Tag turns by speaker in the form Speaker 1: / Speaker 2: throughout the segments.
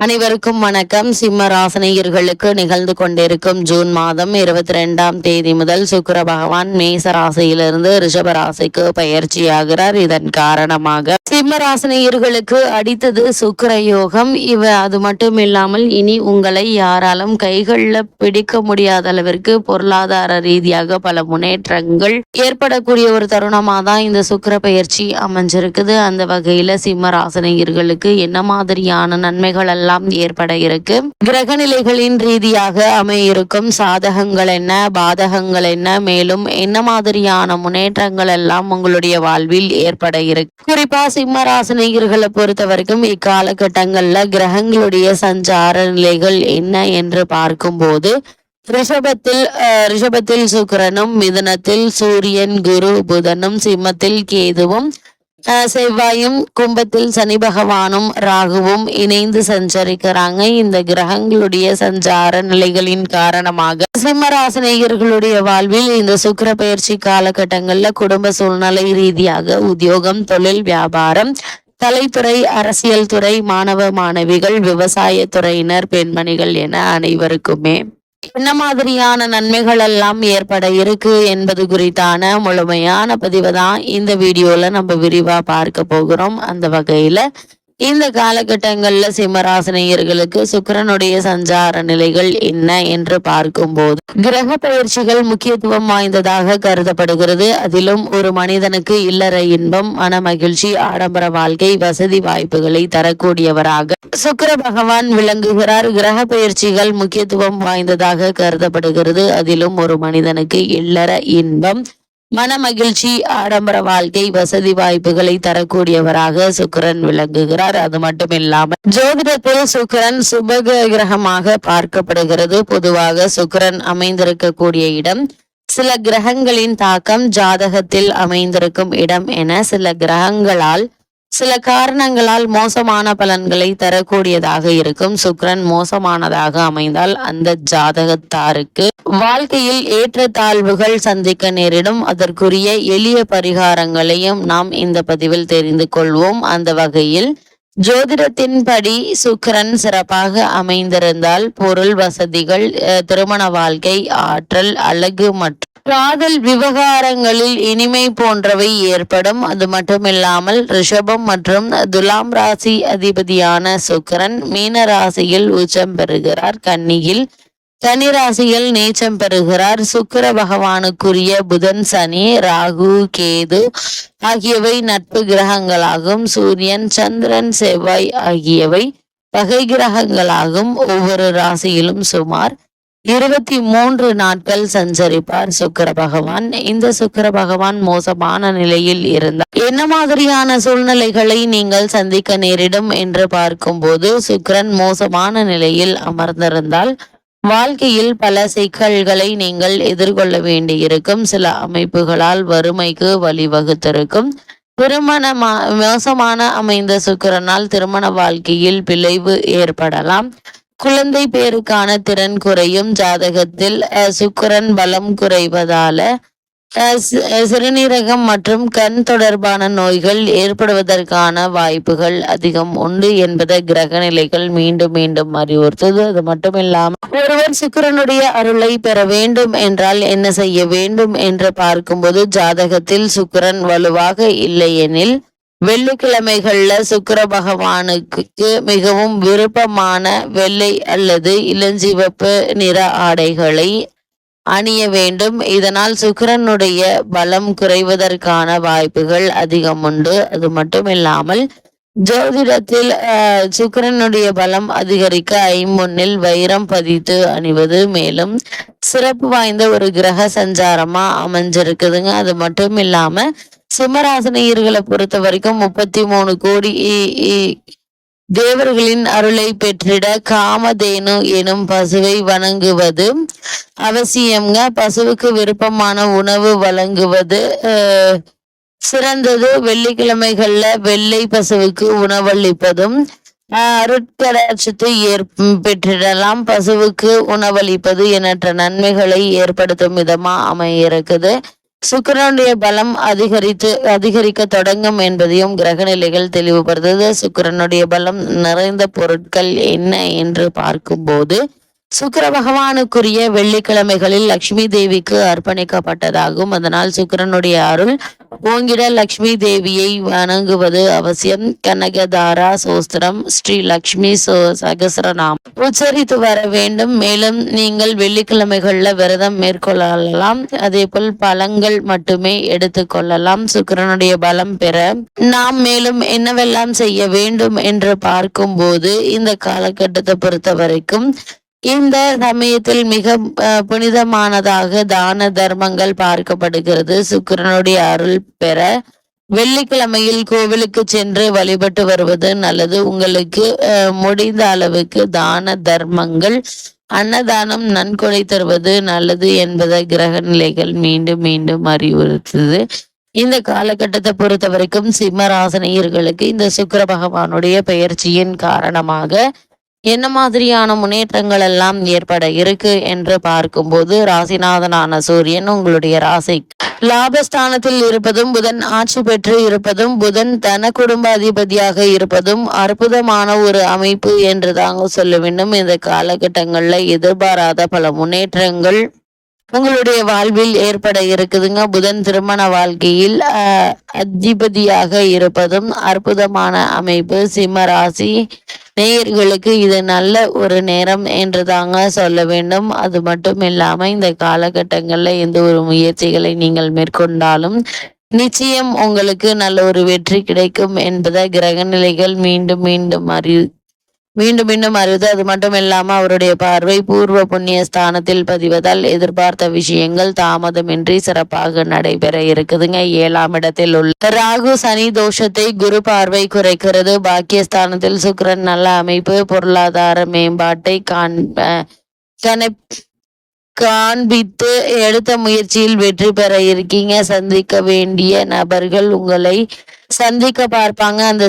Speaker 1: அனைவருக்கும் வணக்கம். சிம்ம ராசினியர்களுக்கு நிகழ்ந்து கொண்டிருக்கும் ஜூன் மாதம் 22ஆம் தேதி முதல் சுக்கிர பகவான் மேச ராசியிலிருந்து ரிஷப ராசிக்கு பயிற்சியாகிறார். இதன் காரணமாக சிம்ம ராசினியர்களுக்கு அடித்தது சுக்கிர யோகம். அது மட்டும் இல்லாமல் இனி உங்களை யாராலும் கைகளில் பிடிக்க முடியாத அளவிற்கு பொருளாதார ரீதியாக பல முன்னேற்றங்கள் ஏற்படக்கூடிய ஒரு தருணமாக தான் இந்த சுக்கிர பயிற்சி அமைஞ்சிருக்குது. அந்த வகையில சிம்ம ராசினியர்களுக்கு என்ன மாதிரியான நன்மைகள் எல்லாம் ஏற்பட இருக்கு, கிரக நிலைகளின் ரீதியாக அமையிருக்கும் சாதகங்கள் என்ன, பாதகங்கள் என்ன, மேலும் என்ன மாதிரியான முன்னேற்றங்கள் எல்லாம் உங்களுடைய வாழ்வில் ஏற்பட இருக்கு. குறிப்பா சிம்ம ராசினியர்களை பொறுத்த வரைக்கும் இக்காலகட்டங்கள்ல கிரகங்களுடைய சஞ்சார நிலைகள் என்ன என்று பார்க்கும்போது ரிஷபத்தில் சுக்கிரனும், மிதுனத்தில் சூரியன், குரு, புதனும், சிம்மத்தில் கேதுவும், செவ்வாயும், கும்பத்தில் சனி பகவானும் ராகுவும் இணைந்து சஞ்சரிக்கிறாங்க. இந்த கிரகங்களுடைய சஞ்சார நிலைகளின் காரணமாக சிம்மராசினியர்களுடைய வாழ்வில் இந்த சுக்கிர பயிற்சி காலகட்டங்கள்ல குடும்ப சூழ்நிலை ரீதியாக உத்தியோகம், தொழில், வியாபாரம், கலைத்துறை, அரசியல் துறை, மாணவ மாணவிகள், விவசாய துறையினர், பெண்மணிகள் என அனைவருக்குமே என்ன மாதிரியான நன்மைகள் எல்லாம் ஏற்பட இருக்கு என்பது குறித்தான முழுமையான பதிவை தான் இந்த வீடியோல நம்ம விரிவா பார்க்க போகிறோம். அந்த வகையில இந்த காலகட்டங்கள்ல சிம்மராசினியர்களுக்கு சுக்கிரனுடைய சஞ்சார நிலைகள் என்ன என்று பார்க்கும்போது கிரக பயிற்சிகள் முக்கியத்துவம் வாய்ந்ததாக கருதப்படுகிறது. அதிலும் ஒரு மனிதனுக்கு இல்லற இன்பம், மன மகிழ்ச்சி, ஆடம்பர வாழ்க்கை, வசதி வாய்ப்புகளை தரக்கூடியவராக சுக்கிர பகவான் விளங்குகிறார். கிரக பயிற்சிகள் முக்கியத்துவம் வாய்ந்ததாக கருதப்படுகிறது. அதிலும் ஒரு மனிதனுக்கு இல்லற இன்பம், மன மகிழ்ச்சி, ஆடம்பர வாழ்க்கை, வசதி வாய்ப்புகளை தரக்கூடியவராக சுக்கிரன் விளங்குகிறார். அது மட்டும் இல்லாமல் ஜோதிடத்தில் சுக்கிரன் சுபக கிரகமாக பார்க்கப்படுகிறது. பொதுவாக சுக்கிரன் அமைந்திருக்கக்கூடிய இடம், சில கிரகங்களின் தாக்கம், ஜாதகத்தில் அமைந்திருக்கும் இடம் என சில கிரகங்களால் சில காரணங்களால் மோசமான பலன்களை தரக்கூடியதாக இருக்கும். சுக்கிரன் மோசமானதாக அமைந்தால் அந்த ஜாதகத்தாருக்கு வாழ்க்கையில் ஏற்றத்தாழ்வுகள் சந்திக்க நேரிடும். அதற்குரிய எளிய பரிகாரங்களையும் நாம் இந்த பதிவில் தெரிந்து கொள்வோம். அந்த வகையில் ஜோதிடத்தின்படி சுக்கிரன் சிறப்பாக அமைந்திருந்தால் பொருள் வசதிகள், திருமண வாழ்க்கை, ஆற்றல், அழகு மற்றும் காதல் விவகாரங்களில் இனிமை போன்றவை ஏற்படும். அது மட்டுமில்லாமல் ரிஷபம் மற்றும் துலாம் ராசி அதிபதியான சுக்கிரன் மீன ராசியில் உச்சம் பெறுகிறார். கன்னி ராசியில் நீச்சம் பெறுகிறார். சுக்கிர பகவானுக்குரிய புதன், சனி, ராகு, கேது ஆகியவை நட்பு கிரகங்களாகும். சூரியன், சந்திரன், செவ்வாய் ஆகியவை பகை கிரகங்களாகும். ஒவ்வொரு ராசியிலும் சுமார் 23 நாட்கள் சஞ்சரிப்பார் சுக்கிர பகவான். இந்த சுக்கிர பகவான் மோசமான நிலையில் இருந்தார் என்ன மாதிரியான சூழ்நிலைகளை நீங்கள் சந்திக்க நேரிடும் என்று பார்க்கும்போது சுக்கிரன் மோசமான நிலையில் அமர்ந்திருந்தால் வாழ்க்கையில் பல சிக்கல்களை நீங்கள் எதிர்கொள்ள வேண்டியிருக்கும். சில அமைப்புகளால் வறுமைக்கு வழிவகுத்திருக்கும். மோசமான அமைந்த சுக்கிரனால் திருமண வாழ்க்கையில் பிளவு ஏற்படலாம். குழந்தை பேருக்கான திறன் குறையும். ஜாதகத்தில் சுக்கிரன் பலம் குறைவதால சிறுநீரகம் மற்றும் கண் தொடர்பான நோய்கள் ஏற்படுவதற்கான வாய்ப்புகள் அதிகம் உண்டு என்பதை கிரக நிலைகள் மீண்டும் மீண்டும் அறிவுறுத்தது. அது மட்டும் இல்லாமல் ஒருவர் சுக்கிரனுடைய அருளை பெற வேண்டும் என்றால் என்ன செய்ய வேண்டும் என்று பார்க்கும்போது ஜாதகத்தில் சுக்கிரன் வலுவாக இல்லை எனில் வெள்ளிக்கிழமைகள்ல சுக்கிர பகவானுக்கு மிகவும் விருப்பமான வெள்ளை அல்லது இளஞ்சிவப்பு நிற ஆடைகளை அணிய வேண்டும். இதனால் சுக்கிரனுடைய பலம் குறைவதற்கான வாய்ப்புகள் அதிகம் உண்டு. அது மட்டும் இல்லாமல் ஜோதிடத்தில் சுக்கிரனுடைய பலம் அதிகரிக்க ஐம்பொன்னில் வைரம் பதித்து அணிவது மேலும் சிறப்பு வாய்ந்த ஒரு கிரக சஞ்சாரமா அமைஞ்சிருக்குதுங்க. அது மட்டும் இல்லாம சிம்மராசினியர்களை பொறுத்த வரைக்கும் 33 கோடி தேவர்களின் அருளை பெற்றிட காமதேனு எனும் பசுவை வணங்குவது அவசியம்ங்க. பசுவுக்கு விருப்பமான உணவு வழங்குவது சிறந்தது. வெள்ளிக்கிழமைகள்ல வெள்ளை பசுவுக்கு உணவளிப்பதும் அருட்கடாட்சத்தை பெற்றிடலாம். பசுவுக்கு உணவளிப்பது எண்ணற்ற நன்மைகளை ஏற்படுத்தும் விதமா அமையிருக்குது. சுக்கிரனுடைய பலம் அதிகரிக்க தொடங்கும் என்பதையும் கிரக நிலைகள் தெளிவுபடுத்துது. சுக்கிரனுடைய பலம் நிறைந்த பொருட்கள் என்ன என்று பார்க்கும்போது சுக்கிர பகவானுக்குரிய வெள்ளிக்கிழமைகளில் லட்சுமி தேவிக்கு அர்ப்பணிக்கப்பட்டதாகும். அதனால் சுக்கிரனுடைய அருள் ஓங்கிட லட்சுமி தேவியை வணங்குவது அவசியம். கனகதாரா சோஸ்திரம், ஸ்ரீ லக்ஷ்மி சகசரநாமம் உச்சரித்து வர வேண்டும். மேலும் நீங்கள் வெள்ளிக்கிழமைகள்ல விரதம் மேற்கொள்ளலாம். அதே போல் பழங்கள் மட்டுமே எடுத்துக்கொள்ளலாம். சுக்கிரனுடைய பலம் பெற நாம் மேலும் என்னவெல்லாம் செய்ய வேண்டும் என்று பார்க்கும்போது இந்த காலகட்டத்தை பொறுத்த வரைக்கும் இந்த சமயத்தில் மிக புனிதமானதாக தான தர்மங்கள் பார்க்கப்படுகிறது. சுக்கிரனுடைய அருள் பெற வெள்ளிக்கிழமையில் கோவிலுக்கு சென்று வழிபட்டு வருவது நல்லது. உங்களுக்கு முடிந்த அளவுக்கு தான தர்மங்கள், அன்னதானம், நன்கொடை தருவது நல்லது என்பதை கிரக நிலைகள் மீண்டும் மீண்டும் அறிவுறுத்துது. இந்த காலகட்டத்தை பொறுத்த வரைக்கும் சிம்ம ராசினியர்களுக்கு இந்த சுக்கிர பகவானுடைய பெயர்ச்சியின் காரணமாக என்ன மாதிரியான முன்னேற்றங்கள் எல்லாம் ஏற்பட இருக்கு என்று பார்க்கும்போது ராசிநாதனான சூரியன் உங்களுடைய ராசி லாபஸ்தானத்தில் இருப்பதும், புதன் ஆட்சி பெற்று இருப்பதும், புதன் தன குடும்ப அதிபதியாக இருப்பதும் அற்புதமான ஒரு அமைப்பு என்று தாங்க சொல்ல வேண்டும். இந்த காலகட்டங்கள்ல எதிர்பாராத பல முன்னேற்றங்கள் உங்களுடைய வாழ்வில் ஏற்பட இருக்குதுங்க. புதன் திருமண வாழ்க்கையில் அதிபதியாக இருப்பதும் அற்புதமான அமைப்பு. சிம்ம ராசி நேயர்களுக்கு இது நல்ல ஒரு நேரம் என்று தாங்க சொல்ல வேண்டும். அது மட்டும் இல்லாம இந்த காலகட்டங்கள்ல எந்த ஒரு முயற்சிகளை நீங்கள் மேற்கொண்டாலும் நிச்சயம் உங்களுக்கு நல்ல ஒரு வெற்றி கிடைக்கும் என்பதை கிரக நிலைகள் மீண்டும் மீண்டும் அறிவது. அது மட்டும் இல்லாம அவருடைய பார்வை பூர்வ புண்ணிய ஸ்தானத்தில் பதிவதால் எதிர்பார்த்த விஷயங்கள் தாமதமின்றி சிறப்பாக நடைபெற இருக்குதுங்க. 7ஆம் இடத்தில் உள்ள ராகு சனி தோஷத்தை குரு பார்வை குறைக்கிறது. பாக்கியஸ்தானத்தில் சுக்கிரன் நல்ல அமைப்பு, பொருளாதார மேம்பாட்டை காண்பித்து எடுத்த முயற்சியில் வெற்றி பெற இருக்கீங்க. சந்திக்க வேண்டிய நபர்கள் உங்களை சந்திக்க பார்ப்பாங்க. அந்த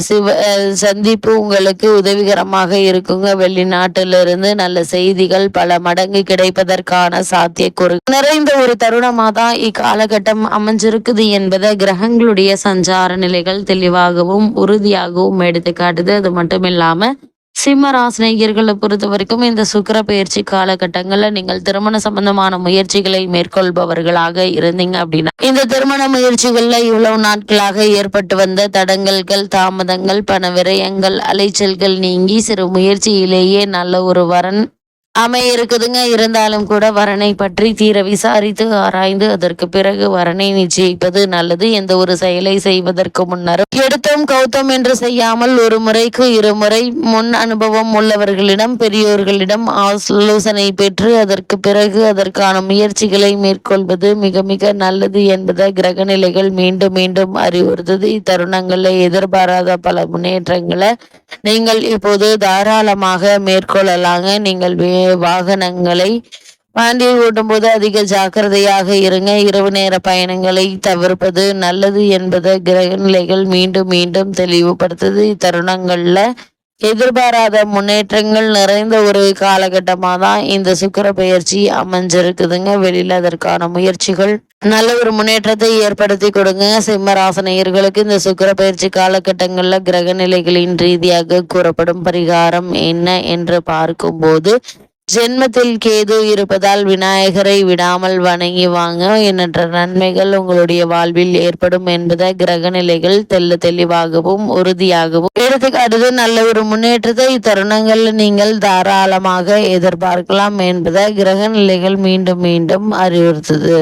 Speaker 1: சந்திப்பு உங்களுக்கு உதவிகரமாக இருக்குங்க. வெளிநாட்டிலிருந்து நல்ல செய்திகள் பல மடங்கு கிடைப்பதற்கான சாத்தியக்கூறு நிறைந்த ஒரு தருணமா தான் இக்காலகட்டம் அமைஞ்சிருக்குது என்பதை கிரகங்களுடைய சஞ்சார நிலைகள் தெளிவாகவும் உறுதியாகவும் எடுத்து காட்டுது. அது மட்டும் இல்லாம சிம்ம ராசினியர்களை பொறுத்த வரைக்கும் இந்த சுக்கிர பயிற்சி காலகட்டங்கள்ல நீங்கள் திருமண சம்பந்தமான முயற்சிகளை மேற்கொள்பவர்களாக இருந்தீங்க அப்படின்னா இந்த திருமண முயற்சிகள்ல இவ்வளவு நாட்களாக ஏற்பட்டு வந்த தடங்கல்கள், தாமதங்கள், பண விரயங்கள், அலைச்சல்கள் நீங்கி சிறு முயற்சியிலேயே நல்ல ஒரு வரன் அமைய இருக்குதுங்க. இருந்தாலும் கூட வரனை பற்றி தீர விசாரித்து ஆராய்ந்து அதற்கு பிறகு வரனை நிச்சயிப்பது நல்லது. எந்த ஒரு செயலை செய்வதற்கு முன்னரும் எடுத்தோம் கௌத்தம் என்று செய்யாமல் ஒரு முறைக்கு இருமுறை முன் அனுபவம் உள்ளவர்களிடம், பெரியோர்களிடம் ஆலோசனை பெற்று அதற்கு பிறகு அதற்கான முயற்சிகளை மேற்கொள்வது மிக மிக நல்லது என்பதை கிரக நிலைகள் மீண்டும் அறிவுறுத்தது. இத்தருணங்கள்ல எதிர்பாராத பல முன்னேற்றங்களை நீங்கள் இப்போது தாராளமாக மேற்கொள்ளலாங்க. நீங்கள் வாகனங்களை வண்டியை ஓட்டும் போது அதிக ஜாக்கிரதையாக இருங்க. இரவு நேர பயணங்களை தவிர்ப்பது நல்லது என்பதை கிரக நிலைகள் மீண்டும் தெளிவுபடுத்துது. இத்தருணங்கள்ல எதிர்பாராத முன்னேற்றங்கள் நிறைந்த ஒரு காலகட்டமாக தான் இந்த சுக்கிர பெயர்ச்சி அமைஞ்சிருக்குதுங்க. வெளியில அதற்கான முயற்சிகள் நல்ல ஒரு முன்னேற்றத்தை ஏற்படுத்தி கொடுங்க. சிம்ம ராசினியர்களுக்கு இந்த சுக்கிர பயிற்சி காலகட்டங்கள்ல கிரக நிலைகளின் ரீதியாக கூறப்படும் பரிகாரம் என்ன என்று பார்க்கும்போது ஜென்மத்தில் கேது இருப்பதால் விநாயகரை விடாமல் வணங்கி வாங்க. எண்ணற்ற நன்மைகள் உங்களுடைய வாழ்வில் ஏற்படும் என்பதை கிரக நிலைகள் தெளிவாகவும் உறுதியாகவும் எடுத்துக்காட்டுது. நல்ல ஒரு முன்னேற்றத்தை இத்தருணங்கள் நீங்கள் தாராளமாக எதிர்பார்க்கலாம் என்பதை கிரக நிலைகள் மீண்டும் அறிவுறுத்துது.